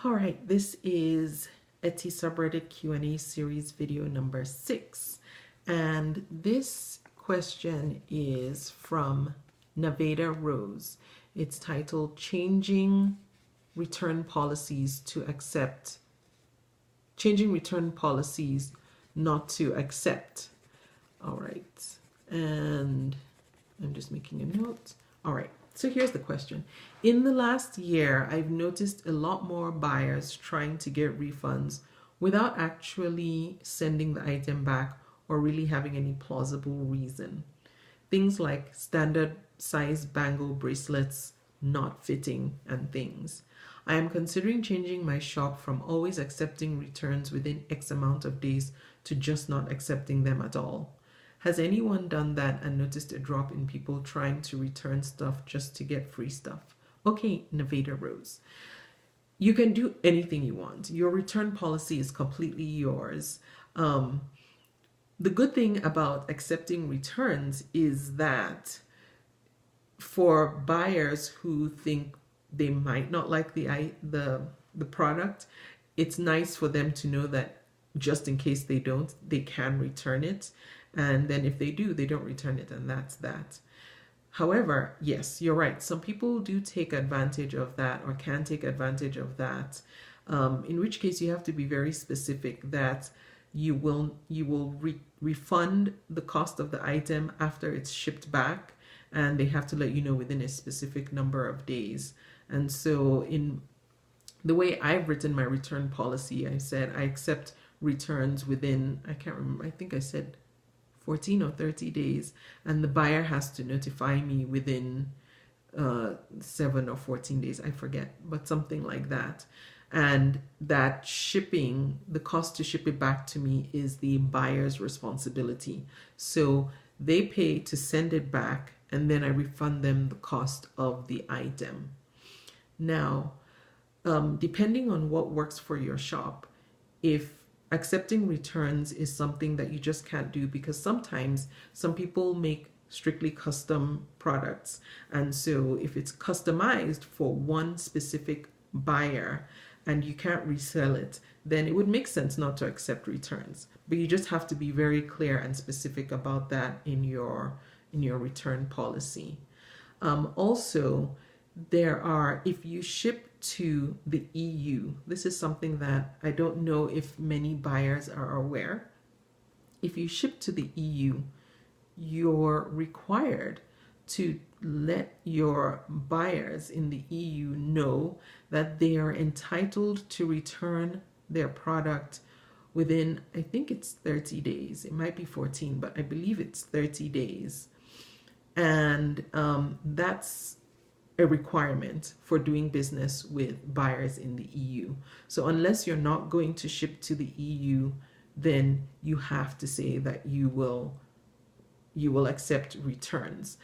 All right, this is Etsy subreddit Q&A series video number 6. And this question is from Nevada Rose. It's titled Changing Return Policies Not to Accept. All right, and I'm just making a note. All right, so here's the question. In the last year, I've noticed a lot more buyers trying to get refunds without actually sending the item back or really having any plausible reason. Things like standard size bangle bracelets not fitting and things. I am considering changing my shop from always accepting returns within X amount of days to just not accepting them at all. Has anyone done that and noticed a drop in people trying to return stuff just to get free stuff? Okay, Nevada Rose. You can do anything you want. Your return policy is completely yours. The good thing about accepting returns is that for buyers who think they might not like the product, it's nice for them to know that just in case they don't, they can return it. And then if they do, they don't return it, and that's that. However, yes, you're right. Some people do take advantage of that or can take advantage of that, in which case you have to be very specific that you will refund the cost of the item after it's shipped back, and they have to let you know within a specific number of days. And so in the way I've written my return policy, I said I accept returns within, I can't remember, I think I said 14 or 30 days, and the buyer has to notify me within 7 or 14 days, I forget, but something like that. And that shipping, the cost to ship it back to me is the buyer's responsibility. So they pay to send it back, and then I refund them the cost of the item. Now, depending on what works for your shop, if accepting returns is something that you just can't do, because sometimes some people make strictly custom products, and so if it's customized for one specific buyer and you can't resell it, then it would make sense not to accept returns. But you just have to be very clear and specific about that in your return policy. Also, if you ship to the EU, this is something that I don't know if many buyers are aware. If you ship to the EU, you're required to let your buyers in the EU know that they are entitled to return their product within, I think it's 30 days. It might be 14, but I believe it's 30 days. And that's a requirement for doing business with buyers in the EU. So unless you're not going to ship to the EU, then you have to say that you will accept returns.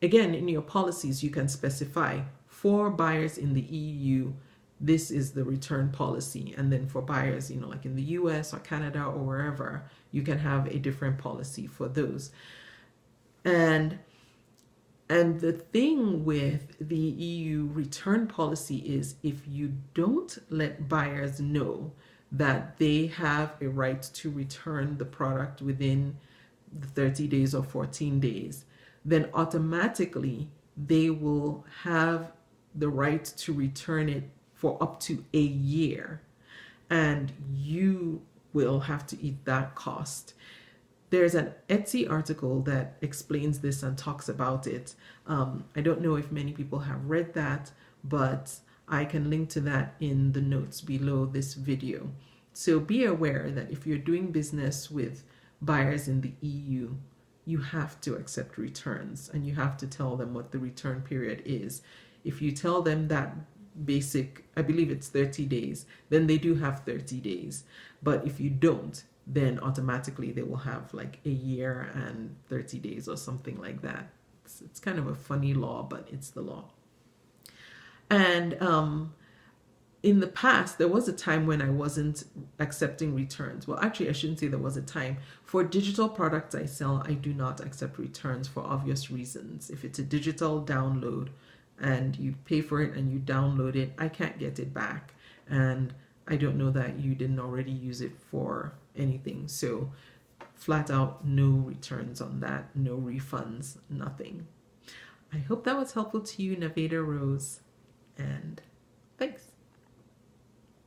Again, in your policies, you can specify for buyers in the EU, this is the return policy. And then for buyers, like in the US or Canada or wherever, you can have a different policy for those. And the thing with the EU return policy is if you don't let buyers know that they have a right to return the product within the 30 days or 14 days, then automatically they will have the right to return it for up to a year, and you will have to eat that cost. There's an Etsy article that explains this and talks about it. I don't know if many people have read that, but I can link to that in the notes below this video. So be aware that if you're doing business with buyers in the EU, you have to accept returns, and you have to tell them what the return period is. If you tell them that basic, I believe it's 30 days, then they do have 30 days. But if you don't, then automatically they will have like a year and 30 days or something like that. It's kind of a funny law, but it's the law. And in the past, there was a time when I wasn't accepting returns. Well, actually, I shouldn't say there was a time. For digital products I sell, I do not accept returns for obvious reasons. If it's a digital download and you pay for it and you download it, I can't get it back. and I don't know that you didn't already use it for anything. So flat out, no returns on that, no refunds, nothing. I hope that was helpful to you, Navigator Rose, and thanks.